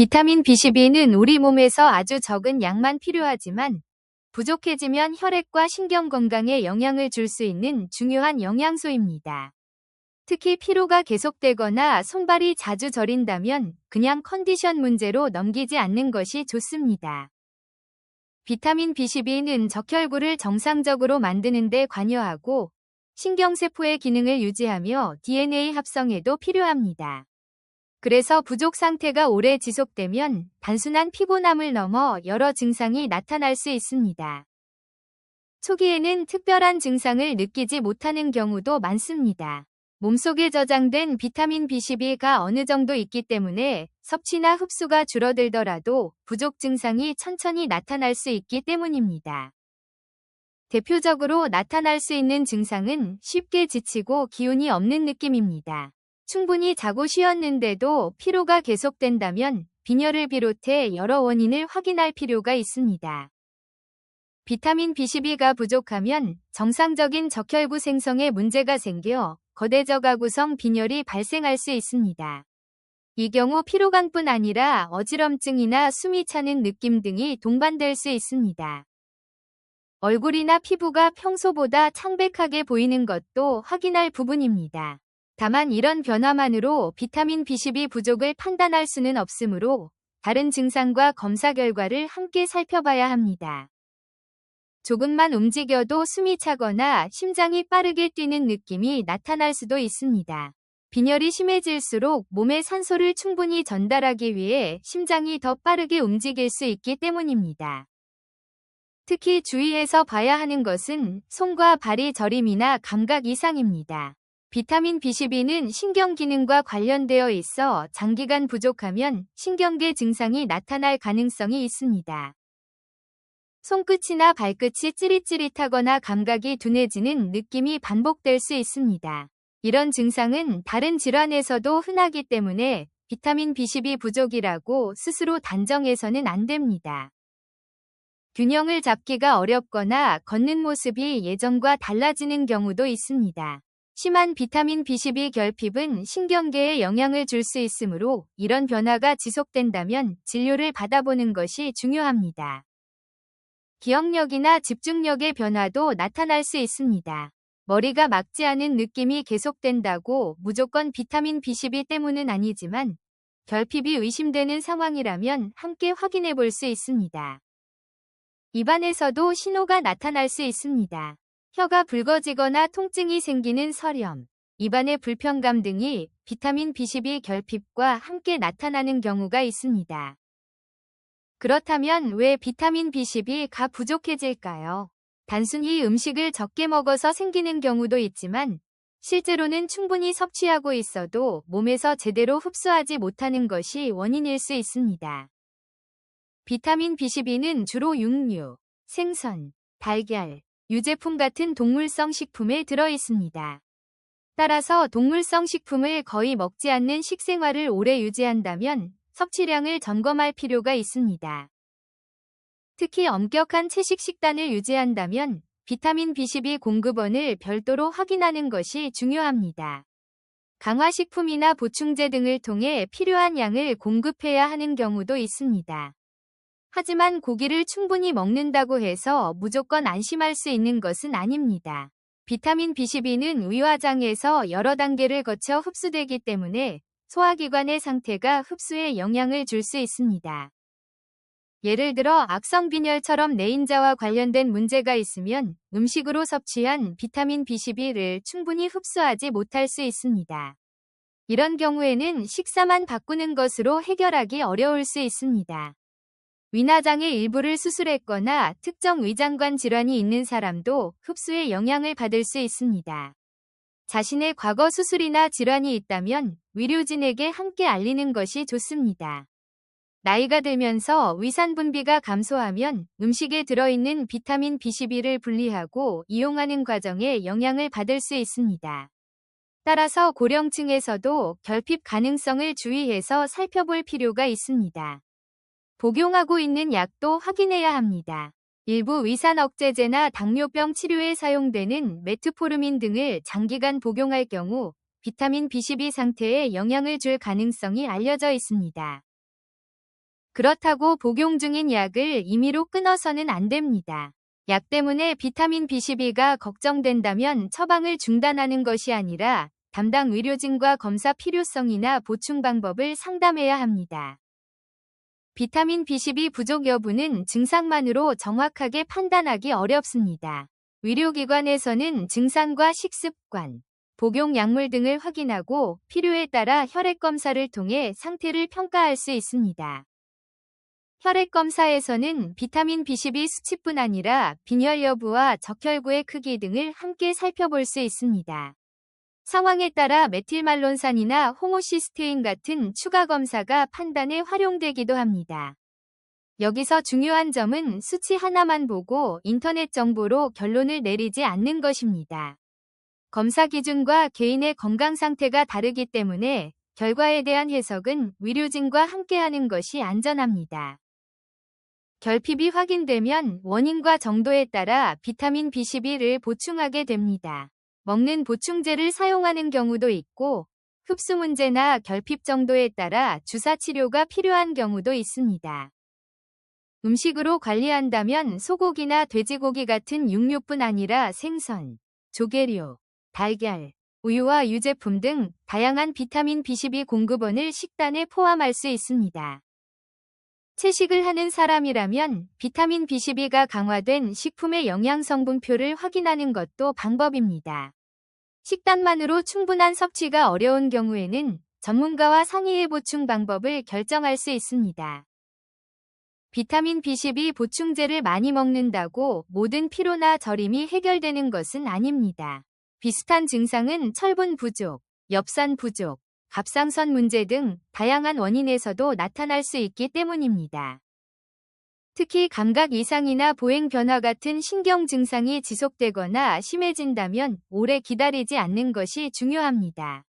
비타민 B12는 우리 몸에서 아주 적은 양만 필요하지만 부족해지면 혈액과 신경 건강에 영향을 줄 수 있는 중요한 영양소입니다. 특히 피로가 계속되거나 손발이 자주 저린다면 그냥 컨디션 문제로 넘기지 않는 것이 좋습니다. 비타민 B12는 적혈구를 정상적으로 만드는 데 관여하고 신경세포의 기능을 유지하며 DNA 합성에도 필요합니다. 그래서 부족 상태가 오래 지속되면 단순한 피곤함을 넘어 여러 증상이 나타날 수 있습니다. 초기에는 특별한 증상을 느끼지 못하는 경우도 많습니다. 몸속에 저장된 비타민 B12가 어느 정도 있기 때문에 섭취나 흡수가 줄어들더라도 부족 증상이 천천히 나타날 수 있기 때문입니다. 대표적으로 나타날 수 있는 증상은 쉽게 지치고 기운이 없는 느낌입니다. 충분히 자고 쉬었는데도 피로가 계속된다면 빈혈을 비롯해 여러 원인을 확인할 필요가 있습니다. 비타민 B12가 부족하면 정상적인 적혈구 생성에 문제가 생겨 거대 저가구성 빈혈이 발생할 수 있습니다. 이 경우 피로감뿐 아니라 어지럼증이나 숨이 차는 느낌 등이 동반될 수 있습니다. 얼굴이나 피부가 평소보다 창백하게 보이는 것도 확인할 부분입니다. 다만 이런 변화만으로 비타민 B12 부족을 판단할 수는 없으므로 다른 증상과 검사 결과를 함께 살펴봐야 합니다. 조금만 움직여도 숨이 차거나 심장이 빠르게 뛰는 느낌이 나타날 수도 있습니다. 빈혈이 심해질수록 몸에 산소를 충분히 전달하기 위해 심장이 더 빠르게 움직일 수 있기 때문입니다. 특히 주의해서 봐야 하는 것은 손과 발이 저림이나 감각 이상입니다. 비타민 B12는 신경 기능과 관련되어 있어 장기간 부족하면 신경계 증상이 나타날 가능성이 있습니다. 손끝이나 발끝이 찌릿찌릿하거나 감각이 둔해지는 느낌이 반복될 수 있습니다. 이런 증상은 다른 질환에서도 흔하기 때문에 비타민 B12 부족이라고 스스로 단정해서는 안 됩니다. 균형을 잡기가 어렵거나 걷는 모습이 예전과 달라지는 경우도 있습니다. 심한 비타민 B12 결핍은 신경계에 영향을 줄 수 있으므로 이런 변화가 지속된다면 진료를 받아보는 것이 중요합니다. 기억력이나 집중력의 변화도 나타날 수 있습니다. 머리가 맑지 않은 느낌이 계속된다고 무조건 비타민 B12 때문은 아니지만 결핍이 의심되는 상황이라면 함께 확인해 볼 수 있습니다. 입안에서도 신호가 나타날 수 있습니다. 혀가 붉어지거나 통증이 생기는 설염, 입안의 불편감 등이 비타민 B12 결핍과 함께 나타나는 경우가 있습니다. 그렇다면 왜 비타민 B12가 부족해질까요? 단순히 음식을 적게 먹어서 생기는 경우도 있지만 실제로는 충분히 섭취하고 있어도 몸에서 제대로 흡수하지 못하는 것이 원인일 수 있습니다. 비타민 B12는 주로 육류, 생선, 달걀, 유제품 같은 동물성 식품에 들어 있습니다. 따라서 동물성 식품을 거의 먹지 않는 식생활을 오래 유지한다면 섭취량을 점검할 필요가 있습니다. 특히 엄격한 채식 식단을 유지한다면 비타민 B12 공급원을 별도로 확인하는 것이 중요합니다. 강화식품이나 보충제 등을 통해 필요한 양을 공급해야 하는 경우도 있습니다. 하지만 고기를 충분히 먹는다고 해서 무조건 안심할 수 있는 것은 아닙니다. 비타민 B12는 위화장에서 여러 단계를 거쳐 흡수되기 때문에 소화기관의 상태가 흡수에 영향을 줄 수 있습니다. 예를 들어 악성 빈혈처럼 내인자와 관련된 문제가 있으면 음식으로 섭취한 비타민 B12를 충분히 흡수하지 못할 수 있습니다. 이런 경우에는 식사만 바꾸는 것으로 해결하기 어려울 수 있습니다. 위나장의 일부를 수술했거나 특정 위장관 질환이 있는 사람도 흡수에 영향을 받을 수 있습니다. 자신의 과거 수술이나 질환이 있다면 의료진에게 함께 알리는 것이 좋습니다. 나이가 들면서 위산 분비가 감소하면 음식에 들어있는 비타민 B12를 분리하고 이용하는 과정에 영향을 받을 수 있습니다. 따라서 고령층에서도 결핍 가능성을 주의해서 살펴볼 필요가 있습니다. 복용하고 있는 약도 확인해야 합니다. 일부 위산 억제제나 당뇨병 치료에 사용되는 메트포르민 등을 장기간 복용할 경우 비타민 B12 상태에 영향을 줄 가능성이 알려져 있습니다. 그렇다고 복용 중인 약을 임의로 끊어서는 안 됩니다. 약 때문에 비타민 B12가 걱정된다면 처방을 중단하는 것이 아니라 담당 의료진과 검사 필요성이나 보충 방법을 상담해야 합니다. 비타민 B12 부족 여부는 증상만으로 정확하게 판단하기 어렵습니다. 의료기관에서는 증상과 식습관, 복용 약물 등을 확인하고 필요에 따라 혈액검사를 통해 상태를 평가할 수 있습니다. 혈액검사에서는 비타민 B12 수치뿐 아니라 빈혈 여부와 적혈구의 크기 등을 함께 살펴볼 수 있습니다. 상황에 따라 메틸말론산이나 호모시스테인 같은 추가 검사가 판단에 활용되기도 합니다. 여기서 중요한 점은 수치 하나만 보고 인터넷 정보로 결론을 내리지 않는 것입니다. 검사 기준과 개인의 건강 상태가 다르기 때문에 결과에 대한 해석은 의료진과 함께하는 것이 안전합니다. 결핍이 확인되면 원인과 정도에 따라 비타민 B12를 보충하게 됩니다. 먹는 보충제를 사용하는 경우도 있고 흡수 문제나 결핍 정도에 따라 주사 치료가 필요한 경우도 있습니다. 음식으로 관리한다면 소고기나 돼지고기 같은 육류뿐 아니라 생선, 조개류, 달걀, 우유와 유제품 등 다양한 비타민 B12 공급원을 식단에 포함할 수 있습니다. 채식을 하는 사람이라면 비타민 B12가 강화된 식품의 영양성분표를 확인하는 것도 방법입니다. 식단만으로 충분한 섭취가 어려운 경우에는 전문가와 상의해 보충 방법을 결정할 수 있습니다. 비타민 B12 보충제를 많이 먹는다고 모든 피로나 저림이 해결되는 것은 아닙니다. 비슷한 증상은 철분 부족, 엽산 부족, 갑상선 문제 등 다양한 원인에서도 나타날 수 있기 때문입니다. 특히 감각 이상이나 보행 변화 같은 신경 증상이 지속되거나 심해진다면 오래 기다리지 않는 것이 중요합니다.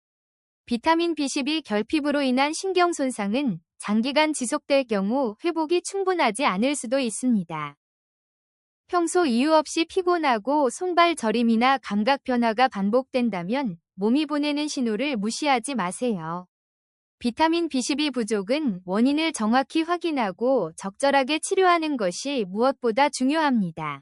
비타민 B12 결핍으로 인한 신경 손상은 장기간 지속될 경우 회복이 충분하지 않을 수도 있습니다. 평소 이유 없이 피곤하고 손발 저림이나 감각 변화가 반복된다면 몸이 보내는 신호를 무시하지 마세요. 비타민 B12 부족은 원인을 정확히 확인하고 적절하게 치료하는 것이 무엇보다 중요합니다.